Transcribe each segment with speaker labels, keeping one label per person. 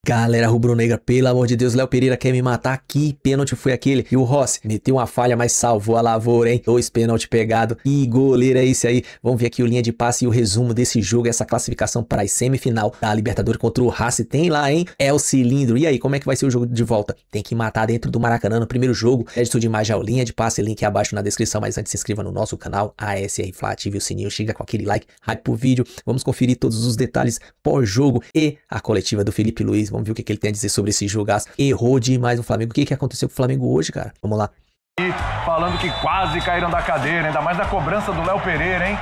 Speaker 1: Galera rubro-negra, pelo amor de Deus, Léo Pereira quer me matar. Que pênalti foi aquele? E o Rossi meteu uma falha, mas salvou a lavoura, hein? 2 pênaltis pegados. E goleiro é esse aí. Vamos ver aqui o linha de passe e o resumo desse jogo, essa classificação para a semifinal da Libertadores contra o Racing. Tem lá, hein? É o cilindro. E aí, como é que vai ser o jogo de volta? Tem que matar dentro do Maracanã no primeiro jogo. Crédito de imagem ao linha de passe, link abaixo na descrição. Mas antes, se inscreva no nosso canal ASR Fla, ative o sininho, chega com aquele like, hype pro vídeo. Vamos conferir todos os detalhes pós-jogo e a coletiva do Felipe Luiz. Vamos ver o que ele tem a dizer sobre esse jogaço. Errou demais o Flamengo. O que aconteceu com o Flamengo hoje, cara? Vamos lá.
Speaker 2: Falando que quase caíram da cadeira, ainda mais da cobrança do Léo Pereira, hein?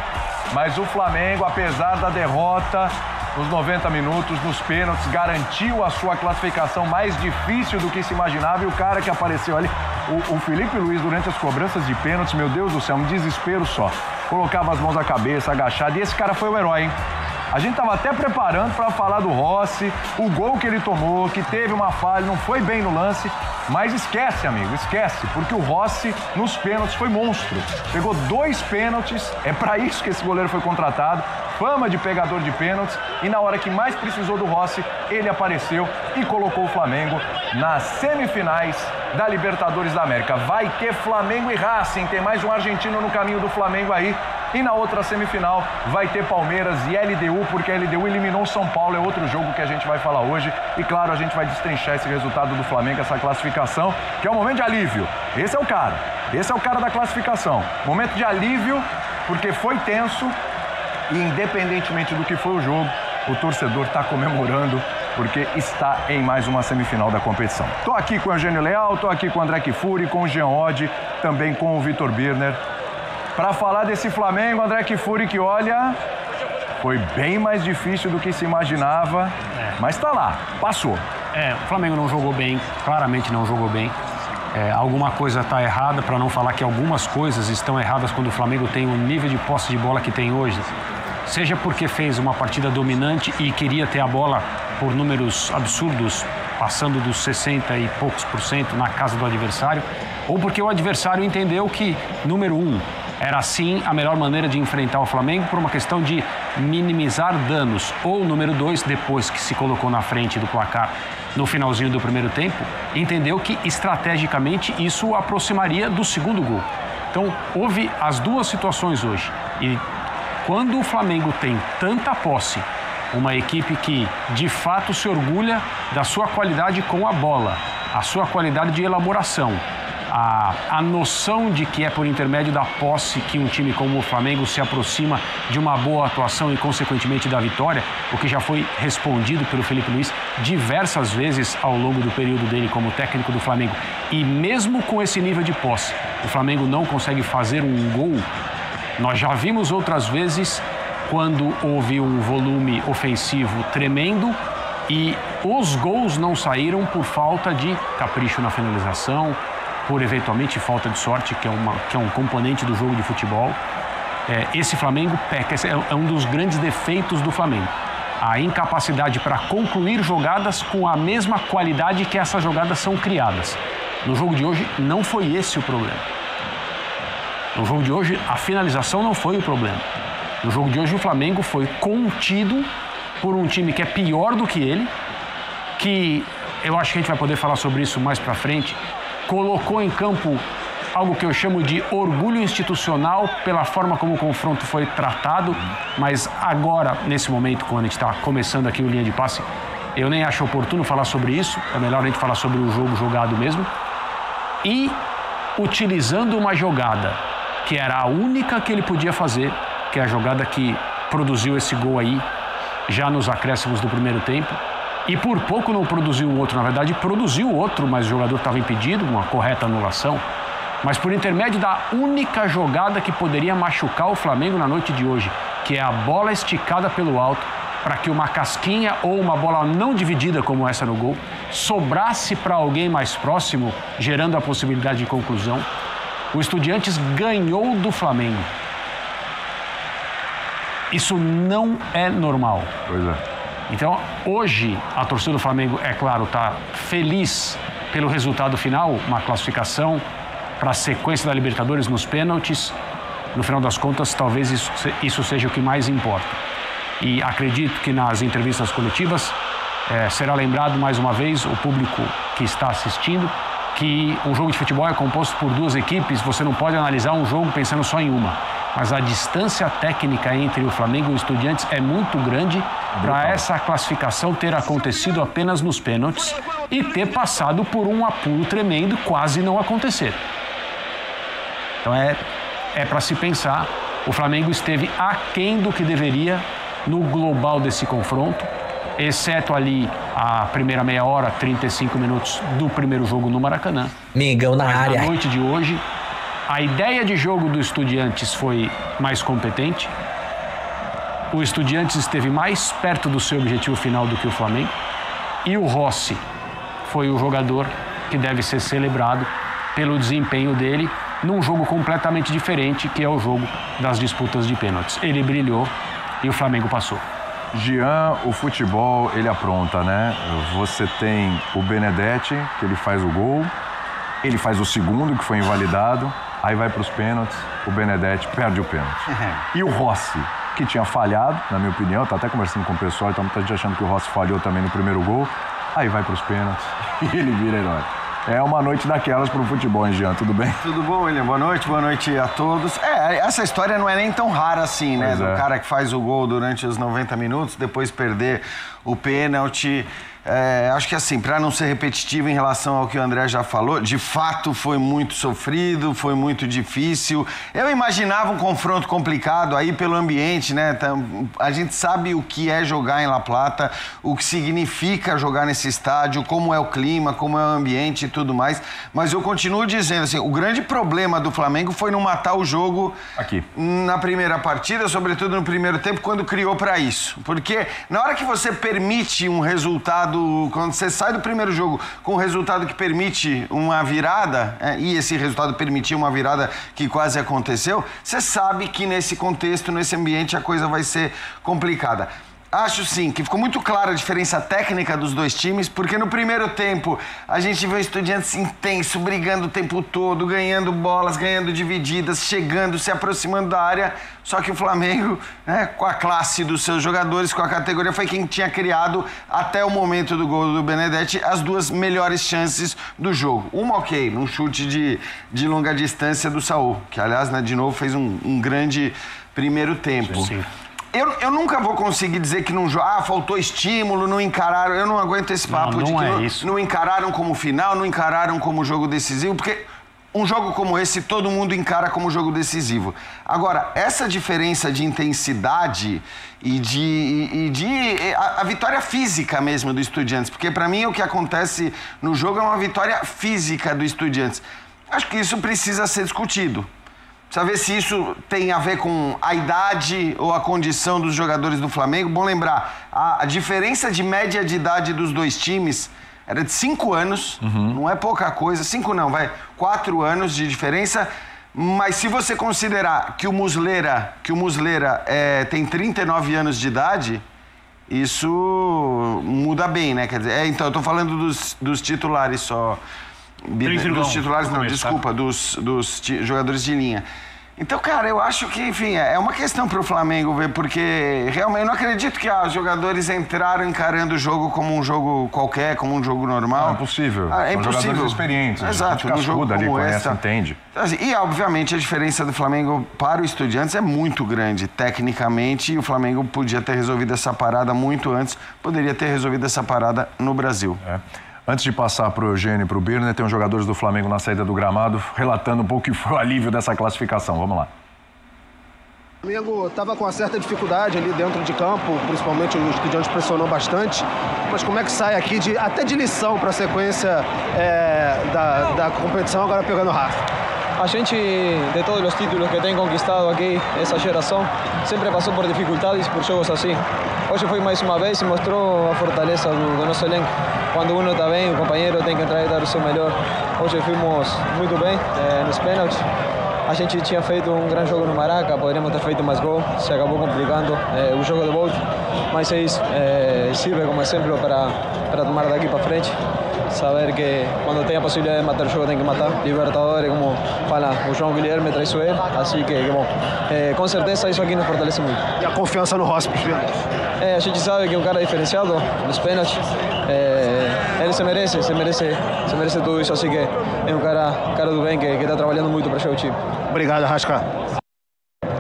Speaker 2: Mas o Flamengo, apesar da derrota, nos 90 minutos, nos pênaltis, garantiu a sua classificação mais difícil do que se imaginava. E o cara que apareceu ali, o Felipe Luiz, durante as cobranças de pênaltis, meu Deus do céu, um desespero só. Colocava as mãos na cabeça, agachado, e esse cara foi o herói, hein? A gente estava até preparando para falar do Rossi, o gol que ele tomou, que teve uma falha, não foi bem no lance, mas esquece, amigo, esquece, porque o Rossi nos pênaltis foi monstro. Pegou 2 pênaltis, é para isso que esse goleiro foi contratado, fama de pegador de pênaltis, e na hora que mais precisou do Rossi, ele apareceu e colocou o Flamengo nas semifinais da Libertadores da América. Vai ter Flamengo e Racing, tem mais um argentino no caminho do Flamengo aí. E na outra semifinal vai ter Palmeiras e LDU, porque a LDU eliminou o São Paulo, é outro jogo que a gente vai falar hoje. E claro, a gente vai destrinchar esse resultado do Flamengo, essa classificação, que é um momento de alívio. Esse é o cara da classificação. Momento de alívio, porque foi tenso e independentemente do que foi o jogo, o torcedor está comemorando, porque está em mais uma semifinal da competição. Tô aqui com o Eugênio Leal, tô aqui com o André Kfouri, com o Jean Oddi, também com o Vitor Birner, para falar desse Flamengo. André Kfouri, que olha, foi bem mais difícil do que se imaginava, mas tá lá, passou.
Speaker 3: O Flamengo não jogou bem, claramente não jogou bem. Alguma coisa está errada, para não falar que algumas coisas estão erradas quando o Flamengo tem o nível de posse de bola que tem hoje. Seja porque fez uma partida dominante e queria ter a bola por números absurdos, passando dos 60 e poucos % na casa do adversário, ou porque o adversário entendeu que, número 1, era sim a melhor maneira de enfrentar o Flamengo por uma questão de minimizar danos. Ou número 2, depois que se colocou na frente do placar no finalzinho do primeiro tempo, entendeu que estrategicamente isso o aproximaria do segundo gol. Então houve as duas situações hoje. E quando o Flamengo tem tanta posse, uma equipe que de fato se orgulha da sua qualidade com a bola, a sua qualidade de elaboração, a noção de que é por intermédio da posse que um time como o Flamengo se aproxima de uma boa atuação e, consequentemente, da vitória, o que já foi respondido pelo Felipe Luiz diversas vezes ao longo do período dele como técnico do Flamengo. E mesmo com esse nível de posse, o Flamengo não consegue fazer um gol. Nós já vimos outras vezes quando houve um volume ofensivo tremendo e os gols não saíram por falta de capricho na finalização, por eventualmente falta de sorte, que é um componente do jogo de futebol. Esse Flamengo peca, esse é um dos grandes defeitos do Flamengo. A incapacidade para concluir jogadas com a mesma qualidade que essas jogadas são criadas. No jogo de hoje não foi esse o problema. No jogo de hoje a finalização não foi o problema. No jogo de hoje o Flamengo foi contido por um time que é pior do que ele, que eu acho que a gente vai poder falar sobre isso mais para frente, colocou em campo algo que eu chamo de orgulho institucional pela forma como o confronto foi tratado, mas agora, nesse momento, quando a gente está começando aqui o linha de passe, eu nem acho oportuno falar sobre isso, é melhor a gente falar sobre o jogo jogado mesmo, e utilizando uma jogada que era a única que ele podia fazer, que é a jogada que produziu esse gol aí, já nos acréscimos do primeiro tempo, e por pouco não produziu o outro, na verdade produziu outro, mas o jogador estava impedido, uma correta anulação. Mas por intermédio da única jogada que poderia machucar o Flamengo na noite de hoje, que é a bola esticada pelo alto, para que uma casquinha ou uma bola não dividida como essa no gol, sobrasse para alguém mais próximo, gerando a possibilidade de conclusão, o Estudiantes ganhou do Flamengo. Isso não é normal.
Speaker 2: Pois é.
Speaker 3: Então, hoje, a torcida do Flamengo, é claro, está feliz pelo resultado final, uma classificação para a sequência da Libertadores nos pênaltis. No final das contas, talvez isso seja o que mais importa. E acredito que nas entrevistas coletivas, será lembrado mais uma vez, o público que está assistindo, que um jogo de futebol é composto por duas equipes, você não pode analisar um jogo pensando só em uma. Mas a distância técnica entre o Flamengo e o Estudiantes é muito grande para essa classificação ter acontecido apenas nos pênaltis e ter passado por um apuro tremendo, quase não acontecer. Então é para se pensar, o Flamengo esteve aquém do que deveria no global desse confronto, exceto ali a primeira meia hora, 35 minutos do primeiro jogo no Maracanã.
Speaker 1: Mengão na área.
Speaker 3: Na noite de hoje, a ideia de jogo do Estudiantes foi mais competente. O Estudiantes esteve mais perto do seu objetivo final do que o Flamengo. E o Rossi foi o jogador que deve ser celebrado pelo desempenho dele num jogo completamente diferente, que é o jogo das disputas de pênaltis. Ele brilhou e o Flamengo passou.
Speaker 2: Jean, o futebol, ele apronta, né? Você tem o Benedetti, que ele faz o gol, ele faz o segundo, que foi invalidado, aí vai para os pênaltis, o Benedetti perde o pênalti. E o Rossi, que tinha falhado, na minha opinião, tá até conversando com o pessoal, tá muita gente achando que o Rossi falhou também no primeiro gol, aí vai para os pênaltis e ele vira herói. É uma noite daquelas pro futebol, hein, Jean? Tudo bem?
Speaker 4: Tudo bom, William? Boa noite a todos. Essa história não é nem tão rara assim, né? Do cara que faz o gol durante os 90 minutos, depois perder o pênalti. Acho que assim, para não ser repetitivo em relação ao que o André já falou, de fato foi muito sofrido, foi muito difícil. Eu imaginava um confronto complicado aí pelo ambiente, né? A gente sabe o que é jogar em La Plata, o que significa jogar nesse estádio, como é o clima, como é o ambiente e tudo mais. Mas eu continuo dizendo assim, o grande problema do Flamengo foi não matar o jogo
Speaker 2: aqui
Speaker 4: na primeira partida, sobretudo no primeiro tempo, quando criou para isso. Porque na hora que você permite um resultado, quando você sai do primeiro jogo com um resultado que permite uma virada, e esse resultado permitiu uma virada que quase aconteceu, você sabe que nesse contexto, nesse ambiente, a coisa vai ser complicada. Acho sim que ficou muito clara a diferença técnica dos dois times, porque no primeiro tempo a gente vê o Estudiantes intenso, brigando o tempo todo, ganhando bolas, ganhando divididas, chegando, se aproximando da área. Só que o Flamengo, né, com a classe dos seus jogadores, com a categoria, foi quem tinha criado, até o momento do gol do Benedetti, as duas melhores chances do jogo. Uma, ok, num chute de longa distância do Saul, que aliás, né, de novo, fez um grande primeiro tempo.
Speaker 3: Sim.
Speaker 4: Eu nunca vou conseguir dizer que não faltou estímulo, não encararam. Eu não aguento esse papo de que não encararam como final, não encararam como jogo decisivo, porque um jogo como esse todo mundo encara como jogo decisivo. Agora, essa diferença de intensidade e a vitória física mesmo do Estudiantes, porque para mim o que acontece no jogo é uma vitória física do Estudiantes. Acho que isso precisa ser discutido. Precisa ver se isso tem a ver com a idade ou a condição dos jogadores do Flamengo. Bom lembrar, a diferença de média de idade dos dois times era de 5 anos, não é pouca coisa, 5 não, 4 anos de diferença. Mas se você considerar que o Muslera tem 39 anos de idade, isso muda bem, né? Quer dizer, então eu tô falando dos titulares só. Dos titulares, não, desculpa, dos jogadores de linha. Então, cara, eu acho que, enfim, é uma questão para o Flamengo ver, porque realmente eu não acredito que os jogadores entraram encarando o jogo como um jogo qualquer, como um jogo normal.
Speaker 2: Não, é impossível.
Speaker 4: É impossível.
Speaker 2: São jogadores experientes.
Speaker 4: Exato, no jogo
Speaker 2: ali,
Speaker 4: como
Speaker 2: conhece,
Speaker 4: esse.
Speaker 2: entende.
Speaker 4: Assim, e, obviamente, a diferença do Flamengo para o Estudiantes é muito grande, tecnicamente, e o Flamengo podia ter resolvido essa parada muito antes, poderia ter resolvido essa parada no Brasil.
Speaker 2: Antes de passar para o Eugênio e para o Birner, tem os jogadores do Flamengo na saída do gramado, relatando um pouco o que foi o alívio dessa classificação. Vamos lá.
Speaker 5: O Flamengo estava com uma certa dificuldade ali dentro de campo, principalmente o Estudiantes pressionou bastante. Mas como é que sai aqui até de lição para a sequência da competição, agora pegando o Rafa?
Speaker 6: A gente, de todos os títulos que tem conquistado aqui, essa geração, sempre passou por dificuldades, por jogos assim. Hoje foi mais uma vez e mostrou a fortaleza do nosso elenco. Quando um está bem, o companheiro tem que entrar e dar o seu melhor. Hoje fomos muito bem nos pênaltis. A gente tinha feito um grande jogo no Maraca, poderíamos ter feito mais gol, se acabou complicando o jogo de volta, mas é isso, sirve como exemplo para tomar daqui para frente, saber que quando tem a possibilidade de matar o jogo tem que matar. Libertadores, como fala o João Guilherme, traiçoeiro, assim que bom, com certeza isso aqui nos fortalece muito.
Speaker 5: E a confiança no Rossi,
Speaker 6: a gente sabe que é um cara diferenciado nos pênaltis, ele se merece tudo isso, assim que é um cara do bem que está trabalhando muito para achar o time.
Speaker 5: Obrigado, Arrascaeta.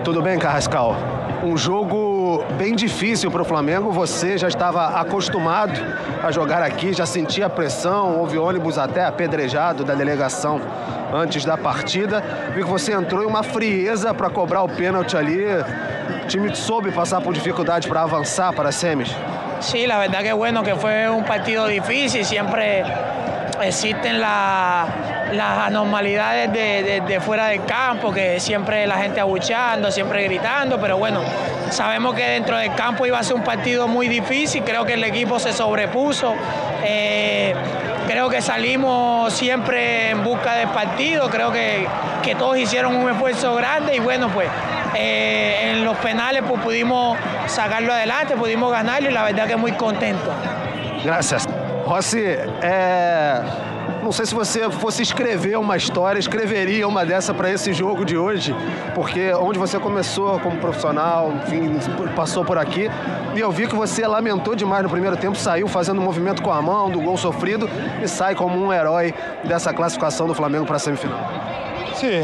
Speaker 5: Tudo bem, Carrascal? Um jogo bem difícil para o Flamengo, você já estava acostumado a jogar aqui, já sentia a pressão, houve ônibus até apedrejado da delegação antes da partida. Vi que você entrou em uma frieza para cobrar o pênalti ali. O time soube passar por dificuldade para avançar para as semis.
Speaker 7: Sí, la verdad que bueno, que fue un partido difícil, siempre existen las anormalidades de fuera del campo, que siempre la gente abucheando, siempre gritando, pero bueno, sabemos que dentro del campo iba a ser un partido muy difícil, creo que el equipo se sobrepuso, creo que salimos siempre en busca del partido, creo que todos hicieron un esfuerzo grande y bueno, pues en los penales pues pudimos sacarlo adelante, pudimos ganarlo y la verdad que muy contento.
Speaker 5: Gracias. Rossi, não sei se você fosse escrever uma história, escreveria uma dessa para esse jogo de hoje, porque onde você começou como profissional, enfim, passou por aqui, e eu vi que você lamentou demais no primeiro tempo, saiu fazendo um movimento com a mão do gol sofrido e sai como um herói dessa classificação do Flamengo para a semifinal.
Speaker 8: Sim,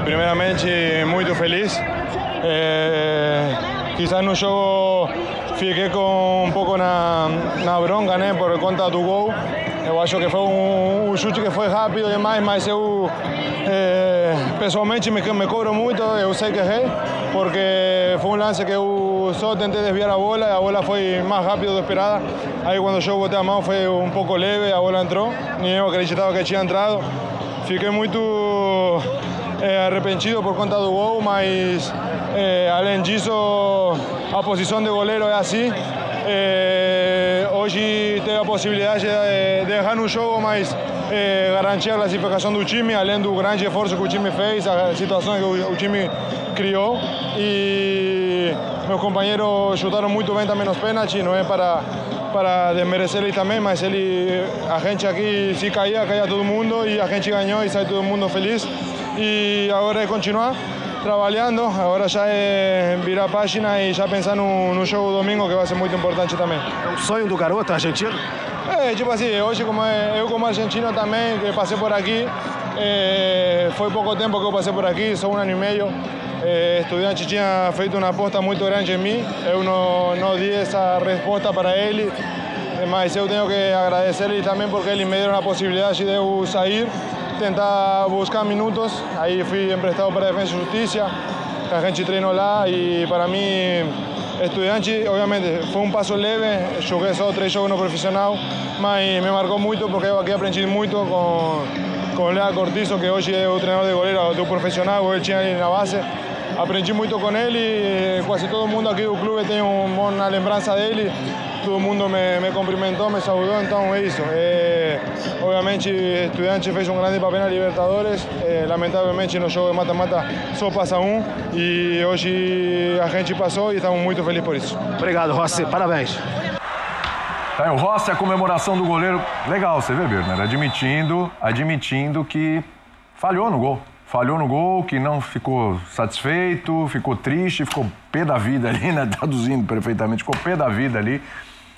Speaker 8: primeiramente muito feliz. Quizás no jogo fiquei com um pouco na bronca, né, por conta do gol. Eu acho que foi um chute que foi rápido demais, mas eu pessoalmente me cobro muito, eu sei que errei, porque foi um lance que eu só tentei desviar a bola foi mais rápido do que esperada. Aí quando eu botei a mão foi um pouco leve, a bola entrou, nem eu acreditava que tinha entrado. Fiquei muito arrependido por conta do gol, mas além disso a posição de goleiro é assim. Hoje teve a possibilidade de errar no jogo, mas garantir a classificação do time, além do grande esforço que o time fez, a situação que o time criou. E meus companheiros chutaram muito bem também nos pênaltis, não é para desmerecer ele também, mas a gente aqui se caía todo mundo e a gente ganhou e sai todo mundo feliz. E agora é continuar trabalhando, agora já é virar a página e já pensar no jogo domingo, que vai ser muito importante também.
Speaker 5: É um sonho do garoto argentino?
Speaker 8: Tipo assim, hoje eu como argentino também, que passei por aqui, foi pouco tempo que eu passei por aqui, só 1 ano e meio. Estudiante tinha feito uma aposta muito grande em mim, eu não di essa resposta para ele, mas eu tenho que agradecer ele também porque ele me deu a possibilidade de eu sair, tentar buscar minutos. Aí fui emprestado para a Defensa e Justiça, que a gente treinou lá e para mim, Estudiante, obviamente, foi um passo leve, joguei só 3 jogos no profissional, mas me marcou muito porque eu aqui aprendi muito com o Lea Cortizo, que hoje é o treinador de goleiro do profissional, ele tinha ali na base. Aprendi muito com ele, quase todo mundo aqui do clube tem uma lembrança dele, todo mundo me cumprimentou, me saudou, então é isso. Obviamente, Estudiante fez um grande papel na Libertadores, lamentavelmente no jogo de mata-mata só passa um, e hoje a gente passou e estamos muito felizes por isso.
Speaker 5: Obrigado, Rossi, parabéns.
Speaker 2: Tá aí o Rossi, a comemoração do goleiro, legal, você vê, Birner, admitindo que falhou no gol. Falhou no gol, que não ficou satisfeito, ficou triste, ficou pé da vida ali, né? Traduzindo perfeitamente, ficou pé da vida ali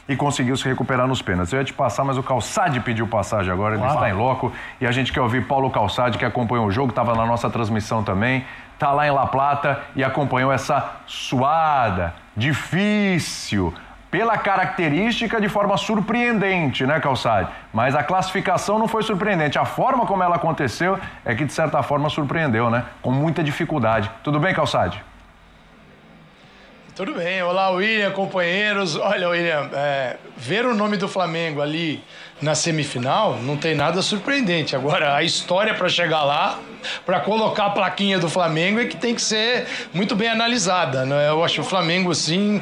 Speaker 2: e conseguiu se recuperar nos pênaltis. Eu ia te passar, mas o Calçade pediu passagem agora, ele está em loco. E a gente quer ouvir Paulo Calçade, que acompanhou o jogo, estava na nossa transmissão também, está lá em La Plata e acompanhou essa suada, difícil, pela característica de forma surpreendente, né, Calçade? Mas a classificação não foi surpreendente. A forma como ela aconteceu é que, de certa forma, surpreendeu, né? Com muita dificuldade. Tudo bem, Calçade?
Speaker 9: Tudo bem. Olá, William, companheiros. Olha, William, ver o nome do Flamengo ali na semifinal não tem nada surpreendente. Agora, a história para chegar lá, para colocar a plaquinha do Flamengo, é que tem que ser muito bem analisada, né? Eu acho o Flamengo, assim,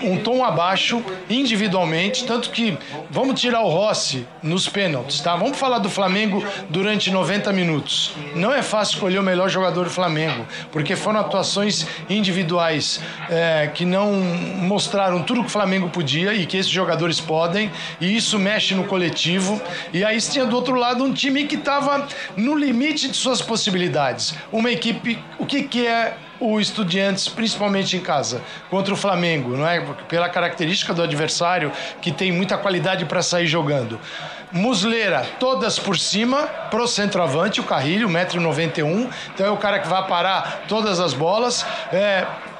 Speaker 9: um tom abaixo individualmente, tanto que vamos tirar o Rossi nos pênaltis, tá? Vamos falar do Flamengo durante 90 minutos. Não é fácil escolher o melhor jogador do Flamengo, porque foram atuações individuais que não mostraram tudo que o Flamengo podia e que esses jogadores podem, e isso mexe no coletivo. E aí tinha do outro lado um time que estava no limite de suas possibilidades. Uma equipe, o que é o Estudiantes, principalmente em casa, contra o Flamengo, não é? Pela característica do adversário, que tem muita qualidade para sair jogando. Muslera, todas por cima, pro centroavante, o Carrilho, 1,91 m, então é o cara que vai parar todas as bolas.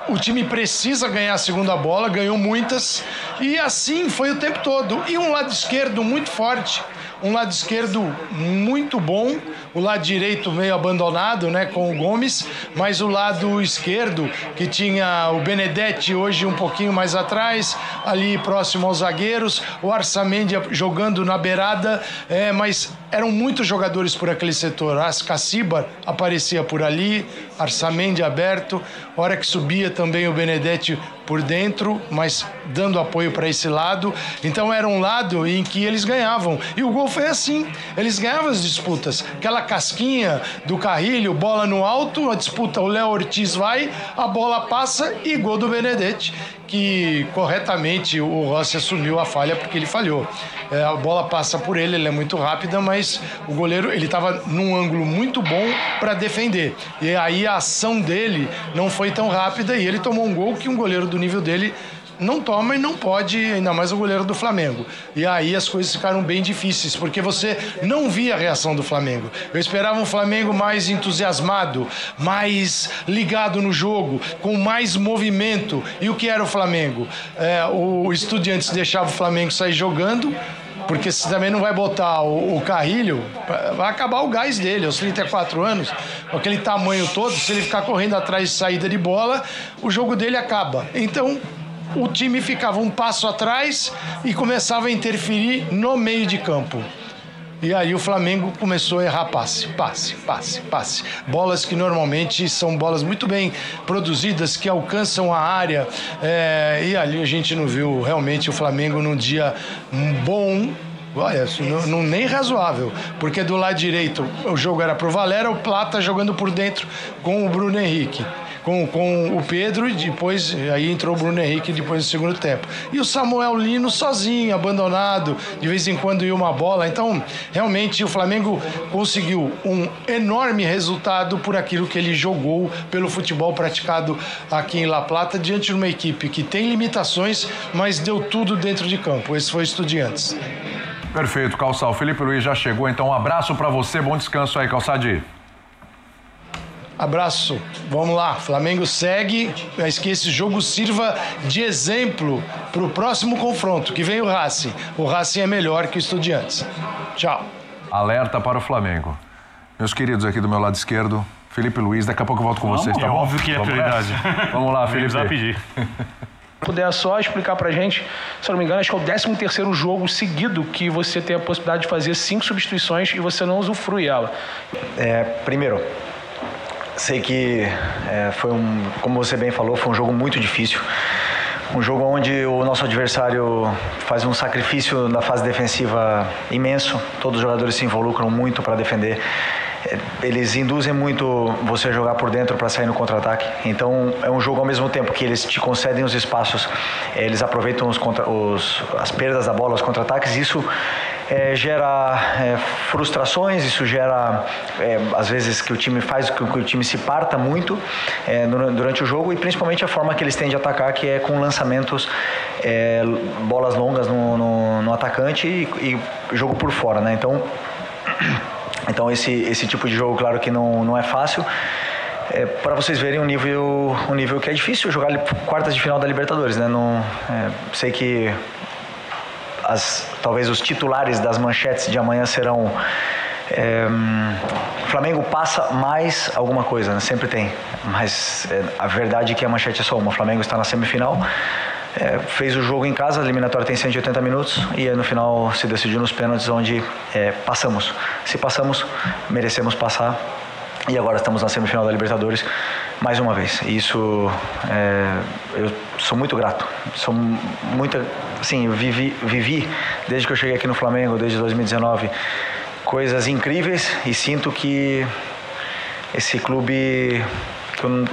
Speaker 9: O time precisa ganhar a segunda bola, ganhou muitas, e assim foi o tempo todo. E um lado esquerdo muito forte, um lado esquerdo muito bom, o lado direito meio abandonado, né, com o Gomes, mas o lado esquerdo, que tinha o Benedetti hoje um pouquinho mais atrás, ali próximo aos zagueiros, o Arsamendi jogando na beirada, mas eram muitos jogadores por aquele setor. Caciba aparecia por ali, Arsamendi aberto, hora que subia também o Benedetti por dentro, mas dando apoio para esse lado. Então era um lado em que eles ganhavam. E o gol foi assim, eles ganhavam as disputas. Aquela casquinha do Carrilho, bola no alto, a disputa, o Léo Ortiz vai, a bola passa e gol do Benedetti, que corretamente o Rossi assumiu a falha porque ele falhou. A bola passa por ele, ele é muito rápida, mas o goleiro, ele estava num ângulo muito bom para defender. E aí a ação dele não foi tão rápida e ele tomou um gol que um goleiro do nível dele não toma e não pode, ainda mais o goleiro do Flamengo. E aí as coisas ficaram bem difíceis, porque você não via a reação do Flamengo. Eu esperava um Flamengo mais entusiasmado, mais ligado no jogo, com mais movimento. E o que era o Flamengo? O Estudiantes deixava o Flamengo sair jogando, porque você também não vai botar o Carrilho, vai acabar o gás dele, aos 34 anos, com aquele tamanho todo, se ele ficar correndo atrás de saída de bola, o jogo dele acaba. Então, o time ficava um passo atrás e começava a interferir no meio de campo. E aí o Flamengo começou a errar passe. Bolas que normalmente são bolas muito bem produzidas, que alcançam a área. E ali a gente não viu realmente o Flamengo num dia bom, olha, nem razoável, porque do lado direito o jogo era pro Valera, o Plata jogando por dentro com o Bruno Henrique. Com o Pedro, e depois aí entrou o Bruno Henrique depois do segundo tempo. E o Samuel Lino sozinho, abandonado, de vez em quando ia uma bola. Então, realmente, o Flamengo conseguiu um enorme resultado por aquilo que ele jogou, pelo futebol praticado aqui em La Plata, diante de uma equipe que tem limitações, mas deu tudo dentro de campo. Esse foi o Estudiantes.
Speaker 2: Perfeito, Calçado. O Felipe Luiz já chegou, então um abraço para você, bom descanso aí, Calçadinho.
Speaker 9: Abraço, vamos lá, Flamengo segue, mas que esse jogo sirva de exemplo para o próximo confronto, que vem o Racing. O Racing é melhor que o Estudiantes. Tchau.
Speaker 2: Alerta para o Flamengo. Meus queridos aqui do meu lado esquerdo, Felipe Luiz, daqui a pouco eu volto com vocês, tá bom?
Speaker 3: Óbvio que é prioridade.
Speaker 2: Vamos lá, Felipe.
Speaker 3: Pedir.
Speaker 10: Puder só explicar pra gente, se eu não me engano, acho que é o 13º jogo seguido que você tem a possibilidade de fazer 5 substituições e você não usufrui ela.
Speaker 11: Primeiro, sei que como você bem falou, foi um jogo muito difícil. Um jogo onde o nosso adversário faz um sacrifício na fase defensiva imenso. Todos os jogadores se involucram muito para defender. Eles induzem muito você a jogar por dentro para sair no contra-ataque. Então é um jogo ao mesmo tempo que eles te concedem os espaços, eles aproveitam as perdas da bola, os contra-ataques. Isso gera frustrações, isso gera às vezes que o time faz com que o time se parta muito durante o jogo, e principalmente a forma que eles têm de atacar, que é com lançamentos, bolas longas no atacante e jogo por fora, né? Então esse tipo de jogo, claro que não é fácil. Para vocês verem um nível que é difícil jogar quartas de final da Libertadores, né? Sei que talvez os titulares das manchetes de amanhã serão Flamengo passa mais alguma coisa, né? Sempre tem, mas a verdade é que a manchete é só uma: Flamengo está na semifinal. fez o jogo em casa, a eliminatória tem 180 minutos e aí no final se decidiu nos pênaltis, onde passamos. Se passamos, merecemos passar e agora estamos na semifinal da Libertadores mais uma vez. E isso eu sou muito grato, assim, eu vivi desde que eu cheguei aqui no Flamengo, desde 2019, coisas incríveis e sinto que esse clube, que eu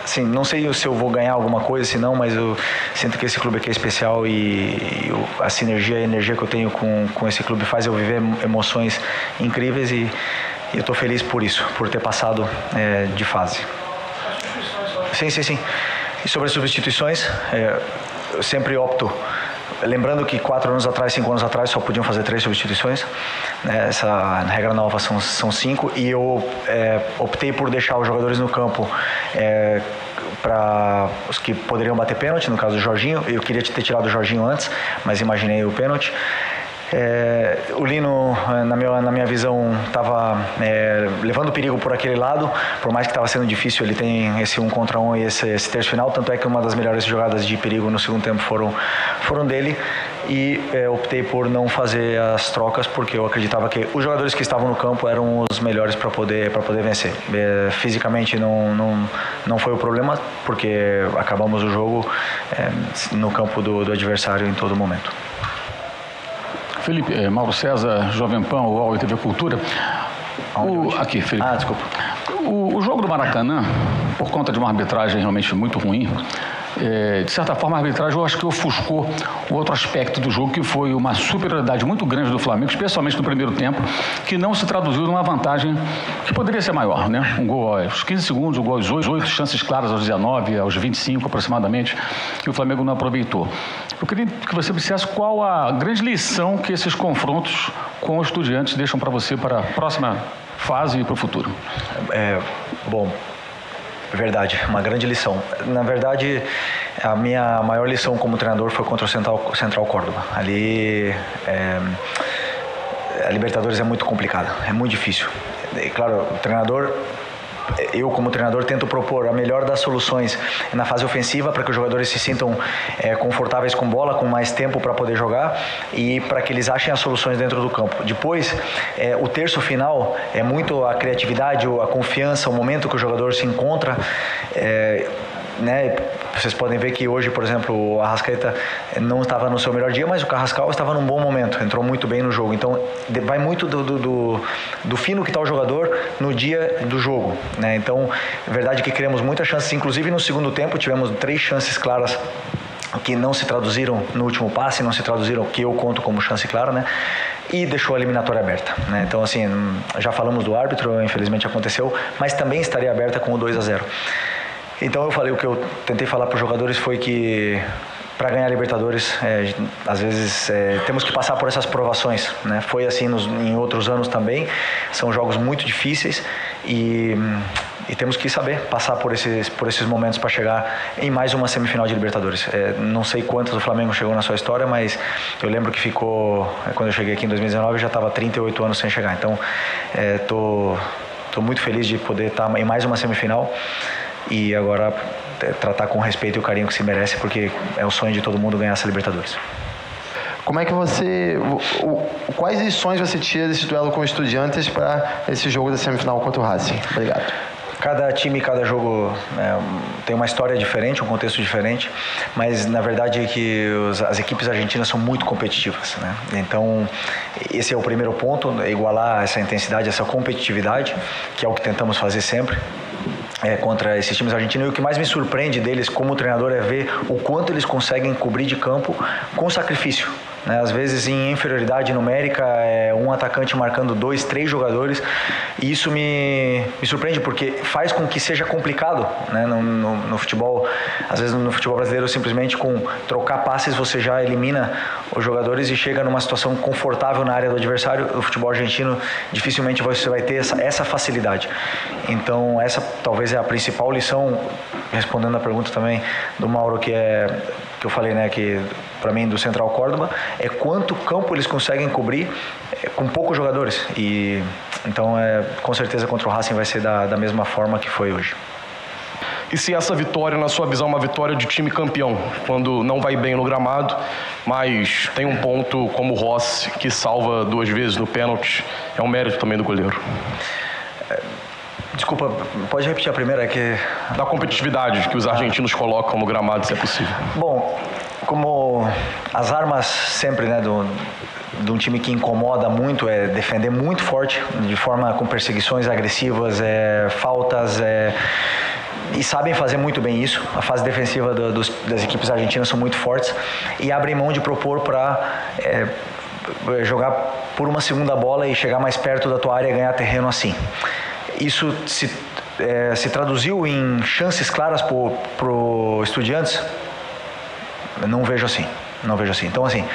Speaker 11: assim, não sei se eu vou ganhar alguma coisa, se não, mas eu sinto que esse clube aqui é especial e a sinergia, a energia que eu tenho com esse clube faz eu viver emoções incríveis e eu estou feliz por isso, por ter passado de fase. Sim. E sobre as substituições, eu sempre opto, lembrando que 4 anos atrás, 5 anos atrás, só podiam fazer 3 substituições, né? Essa regra nova são 5, e eu optei por deixar os jogadores no campo para os que poderiam bater pênalti, no caso do Jorginho. Eu queria ter tirado o Jorginho antes, mas imaginei o pênalti. O Lino, na minha visão, estava levando perigo por aquele lado, por mais que estava sendo difícil. Ele tem esse 1 contra 1 e esse terço final, tanto é que uma das melhores jogadas de perigo no segundo tempo foram dele, e optei por não fazer as trocas porque eu acreditava que os jogadores que estavam no campo eram os melhores para poder vencer. Fisicamente não foi o problema, porque acabamos o jogo no campo do adversário em todo momento.
Speaker 12: Felipe, Mauro César, Jovem Pan, UOL e TV Cultura. Aqui, Felipe.
Speaker 11: Desculpa.
Speaker 12: O jogo do Maracanã, por conta de uma arbitragem realmente muito ruim, de certa forma a arbitragem eu acho que ofuscou o outro aspecto do jogo, que foi uma superioridade muito grande do Flamengo, especialmente no primeiro tempo, que não se traduziu numa vantagem que poderia ser maior, né? Um gol aos 15 segundos, um gol aos 8, chances claras aos 19, aos 25 aproximadamente, que o Flamengo não aproveitou. Eu queria que você me dissesse qual a grande lição que esses confrontos com os Estudiantes deixam para você para a próxima fase e para o futuro.
Speaker 11: Bom, verdade, uma grande lição. Na verdade, a minha maior lição como treinador foi contra o Central Córdoba. Ali, a Libertadores é muito complicada, é muito difícil. E, claro, eu como treinador tento propor a melhor das soluções na fase ofensiva para que os jogadores se sintam confortáveis com bola, com mais tempo para poder jogar e para que eles achem as soluções dentro do campo. Depois, o terço final é muito a criatividade, a confiança, o momento que o jogador se encontra. Né? Vocês podem ver que hoje, por exemplo, o Arrascaeta não estava no seu melhor dia, mas o Carrascal estava num bom momento, entrou muito bem no jogo. Então, vai muito do fino que está o jogador no dia do jogo, né? Então, é verdade que criamos muitas chances, inclusive no segundo tempo tivemos 3 chances claras que não se traduziram no último passe, não se traduziram, que eu conto como chance clara, né? E deixou a eliminatória aberta, né? Então, assim, já falamos do árbitro, infelizmente aconteceu, mas também estaria aberta com o 2-0. Então eu falei, o que eu tentei falar para os jogadores foi que para ganhar a Libertadores, às vezes temos que passar por essas provações, né? Foi assim em outros anos também, são jogos muito difíceis e temos que saber passar por esses momentos para chegar em mais uma semifinal de Libertadores. Não sei quantas o Flamengo chegou na sua história, mas eu lembro que ficou, quando eu cheguei aqui em 2019, já estava 38 anos sem chegar. Então, tô muito feliz de poder estar em mais uma semifinal. E agora tratar com o respeito e o carinho que se merece, porque é o sonho de todo mundo ganhar essa Libertadores.
Speaker 13: Como é que quais lições você tira desse duelo com os Estudiantes para esse jogo da semifinal contra o Racing? Obrigado.
Speaker 11: Cada time, cada jogo tem uma história diferente, um contexto diferente, mas na verdade é que as equipes argentinas são muito competitivas, né? Então esse é o primeiro ponto, igualar essa intensidade, essa competitividade, que é o que tentamos fazer sempre. Contra esses times argentinos, e o que mais me surpreende deles como treinador é ver o quanto eles conseguem cobrir de campo com sacrifício, né? Às vezes em inferioridade numérica, um atacante marcando 2, 3 jogadores, e isso me surpreende porque faz com que seja complicado, né? No futebol, às vezes no futebol brasileiro, simplesmente com trocar passes você já elimina os jogadores e chega numa situação confortável na área do adversário. O futebol argentino dificilmente você vai ter essa facilidade. Então essa talvez é a principal lição, respondendo a pergunta também do Mauro, que eu falei, né, que para mim do Central Córdoba, é quanto campo eles conseguem cobrir com poucos jogadores. E então com certeza contra o Racing vai ser da mesma forma que foi hoje.
Speaker 10: e se essa vitória, na sua visão, é uma vitória de time campeão, quando não vai bem no gramado, mas tem um ponto como o Rossi, que salva 2 vezes no pênalti, é um mérito também do goleiro.
Speaker 11: Desculpa, pode repetir a primeira aqui?
Speaker 10: Da competitividade que os argentinos colocam no gramado, se é possível.
Speaker 11: Bom, como as armas sempre, né, de um time que incomoda muito é defender muito forte, de forma com perseguições agressivas, faltas, e sabem fazer muito bem isso. A fase defensiva das equipes argentinas são muito fortes e abrem mão de propor para jogar por uma segunda bola e chegar mais perto da tua área e ganhar terreno assim. Isso se traduziu em chances claras pro Estudiantes? Não vejo assim. Então, assim,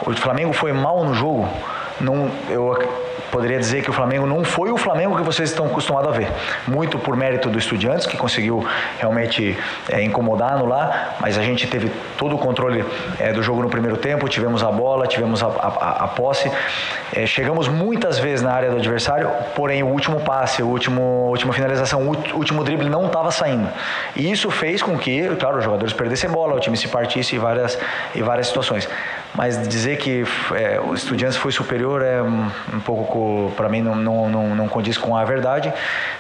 Speaker 11: o Flamengo foi mal no jogo. Eu poderia dizer que o Flamengo não foi o Flamengo que vocês estão acostumados a ver. Muito por mérito do Estudiantes, que conseguiu realmente incomodar, anular, mas a gente teve todo o controle do jogo no primeiro tempo, tivemos a bola, tivemos a posse. Chegamos muitas vezes na área do adversário, porém o último passe, a última finalização, o último drible não estava saindo. E isso fez com que, claro, os jogadores perdessem bola, o time se partisse em várias situações. Mas dizer que o Estudiantes foi superior é um pouco, para mim, não condiz com a verdade.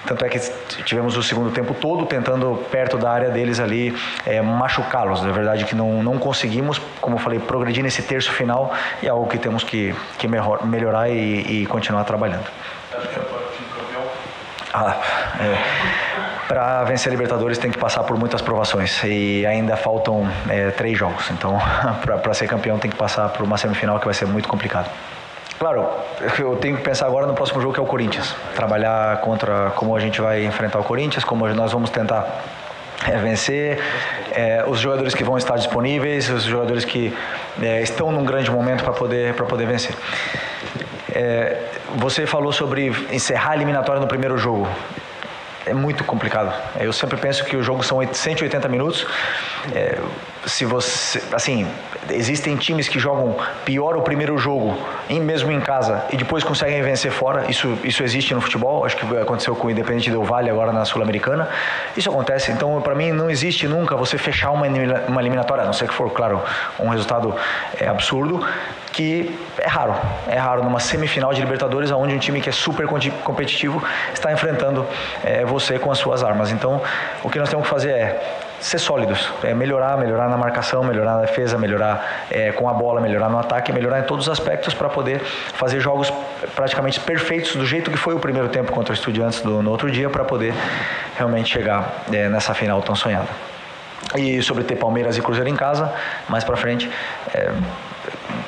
Speaker 11: Tanto é que tivemos o segundo tempo todo tentando, perto da área deles ali, machucá-los. Na verdade que não conseguimos, como eu falei, progredir nesse terço final, e é algo que temos que melhorar e continuar trabalhando. Para vencer a Libertadores tem que passar por muitas provações e ainda faltam 3 jogos. Então, para ser campeão tem que passar por uma semifinal que vai ser muito complicado. Claro, eu tenho que pensar agora no próximo jogo, que é o Corinthians. Trabalhar contra como a gente vai enfrentar o Corinthians, como nós vamos tentar vencer, os jogadores que vão estar disponíveis, os jogadores que estão num grande momento para poder vencer. Você falou sobre encerrar a eliminatória no primeiro jogo. É muito complicado. Eu sempre penso que o jogo são 180 minutos. Se você, assim, existem times que jogam pior o primeiro jogo, mesmo em casa, e depois conseguem vencer fora. Isso existe no futebol. Acho que aconteceu com o Independente Del Valle agora na Sul-Americana. Isso acontece. Então, para mim, não existe nunca você fechar uma eliminatória, a não ser que for, claro, um resultado absurdo, que é raro numa semifinal de Libertadores, onde um time que é super competitivo está enfrentando você com as suas armas. Então, o que nós temos que fazer é ser sólidos, melhorar na marcação, melhorar na defesa, melhorar com a bola, melhorar no ataque, melhorar em todos os aspectos para poder fazer jogos praticamente perfeitos do jeito que foi o primeiro tempo contra o Estudiantes no outro dia, para poder realmente chegar nessa final tão sonhada. E sobre ter Palmeiras e Cruzeiro em casa, mais para frente,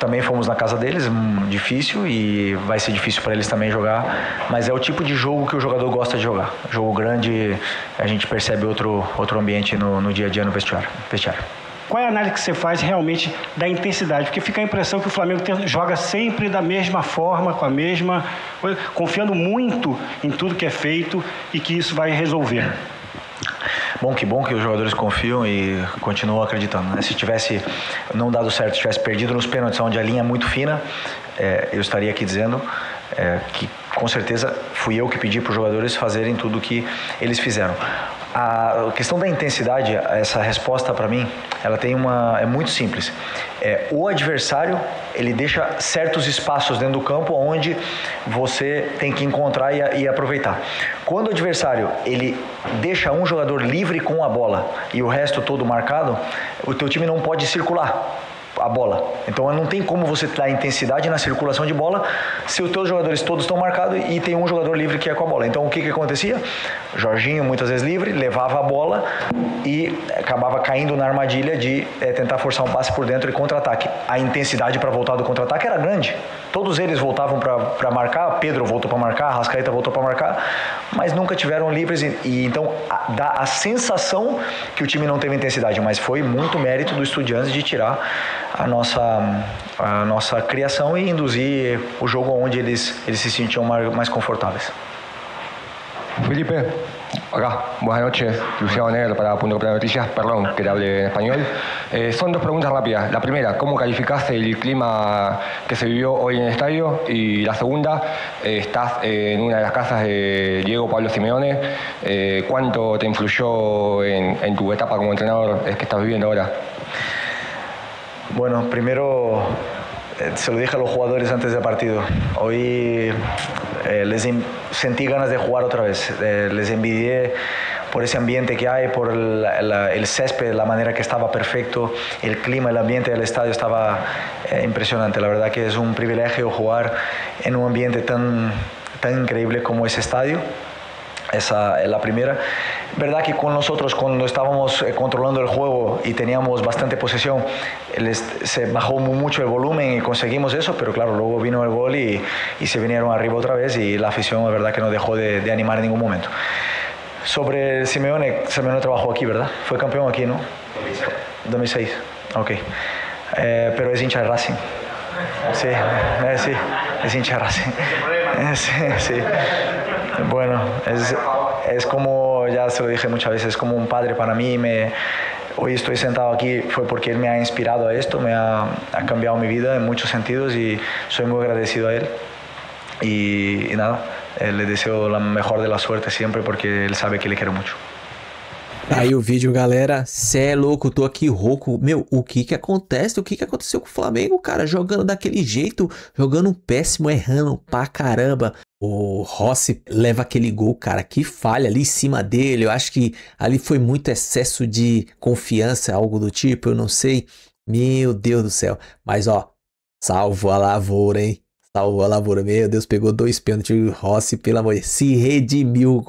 Speaker 11: também fomos na casa deles, difícil, e vai ser difícil para eles também jogar, mas é o tipo de jogo que o jogador gosta de jogar. Jogo grande, a gente percebe outro ambiente no dia a dia no vestiário.
Speaker 14: Qual é a análise que você faz realmente da intensidade? Porque fica a impressão que o Flamengo joga sempre da mesma forma, com a mesma coisa, confiando muito em tudo que é feito e que isso vai resolver.
Speaker 11: Bom que os jogadores confiam e continuam acreditando, né? Se tivesse não dado certo, tivesse perdido nos pênaltis, onde a linha é muito fina, eu estaria aqui dizendo que com certeza fui eu que pedi para os jogadores fazerem tudo o que eles fizeram. A questão da intensidade, essa resposta para mim, ela é muito simples. O adversário, ele deixa certos espaços dentro do campo onde você tem que encontrar e aproveitar. Quando o adversário, ele deixa um jogador livre com a bola e o resto todo marcado, o teu time não pode circular a bola. Então não tem como você dar intensidade na circulação de bola se os teus jogadores todos estão marcados e tem um jogador livre que é com a bola. Então o que acontecia? Jorginho, muitas vezes livre, levava a bola e acabava caindo na armadilha de tentar forçar um passe por dentro e contra-ataque. A intensidade para voltar do contra-ataque era grande. Todos eles voltavam para marcar, Pedro voltou para marcar, Arrascaeta voltou para marcar, mas nunca tiveram livres e então dá a sensação que o time não teve intensidade, mas foi muito mérito do Estudiantes de tirar a nossa criação e induzir o jogo onde eles se sentiam mais confortáveis.
Speaker 15: Felipe, Acá, buenas noches, Luciano Negro para Punto Plano Noticias, perdón que le hable en español. Son dos preguntas rápidas. La primera, ¿cómo calificás el clima que se vivió hoy en el estadio? Y la segunda, estás en una de las casas de Diego Pablo Simeone. ¿Cuánto te influyó en tu etapa como entrenador que estás viviendo ahora?
Speaker 11: Bueno, primero se lo dije a los jugadores antes del partido. Hoy sentí ganas de jugar otra vez. Les envidié por ese ambiente que hay, por el césped, la manera que estaba perfecto, el clima, el ambiente del estadio estaba impresionante. La verdad que es un privilegio jugar en un ambiente tan increíble como ese estadio. Esa es la primera. Verdad que con nosotros, cuando estábamos controlando el juego y teníamos bastante posesión, se bajó mucho el volumen y conseguimos eso, pero claro, luego vino el gol y se vinieron arriba otra vez y la afición, la verdad que no dejó de animar en ningún momento. Sobre Simeone trabajó aquí, ¿verdad? Fue campeón aquí, ¿no? 2006. Ok. Pero es hincha de Racing. Sí, sí, es hincha de Racing. Sí. Bueno, es como, ya se lo dije muchas veces, es como un padre para mí. Hoy estoy sentado aquí fue porque él me ha inspirado a esto, me ha cambiado mi vida en muchos sentidos y soy muy agradecido a él. Y nada, le deseo la mejor de la suerte siempre porque él sabe que le quiero mucho.
Speaker 1: Aí o vídeo, galera, cê é louco, tô aqui rouco. Meu, o que acontece? O que aconteceu com o Flamengo, cara? Jogando daquele jeito, jogando péssimo, errando pra caramba. O Rossi leva aquele gol, cara, que falha ali em cima dele. Eu acho que ali foi muito excesso de confiança, algo do tipo, eu não sei. Meu Deus do céu. Mas, ó, salvou a lavoura, hein? Salvou a lavoura, meu Deus, pegou 2 pênaltis, o Rossi, pelo amor de Deus, se redimiu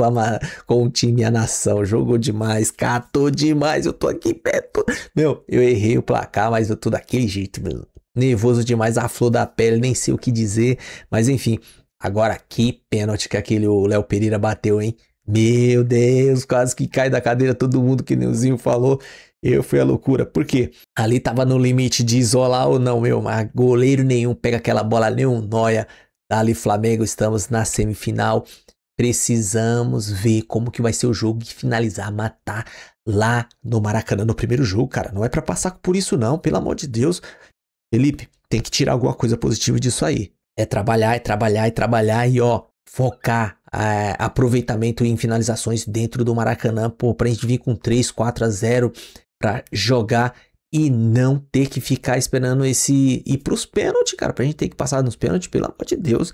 Speaker 1: com o time e a nação, jogou demais, catou demais, eu tô aqui perto, meu, eu errei o placar, mas eu tô daquele jeito, meu, nervoso demais, a flor da pele, nem sei o que dizer, mas enfim, agora que pênalti que aquele Léo Pereira bateu, hein, meu Deus, quase que cai da cadeira todo mundo, que nem o Zinho falou. Foi a loucura, porque ali tava no limite de isolar ou não, meu, mas goleiro nenhum pega aquela bola, nenhum nóia. Tá ali Flamengo, estamos na semifinal, precisamos ver como que vai ser o jogo e finalizar, matar lá no Maracanã, no primeiro jogo, cara, não é pra passar por isso não, pelo amor de Deus. Felipe, tem que tirar alguma coisa positiva disso aí, é trabalhar e ó, focar aproveitamento em finalizações dentro do Maracanã, pô, pra gente vir com 3-4-0 pra jogar e não ter que ficar esperando ir pros pênaltis, cara, pra gente ter que passar nos pênaltis, pelo amor de Deus.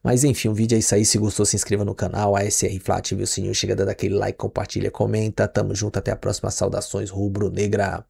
Speaker 1: Mas enfim, o vídeo é isso aí, se gostou se inscreva no canal, ASR Fla, ative o sininho, chega dando aquele like, compartilha, comenta, tamo junto, até a próxima, saudações rubro-negra.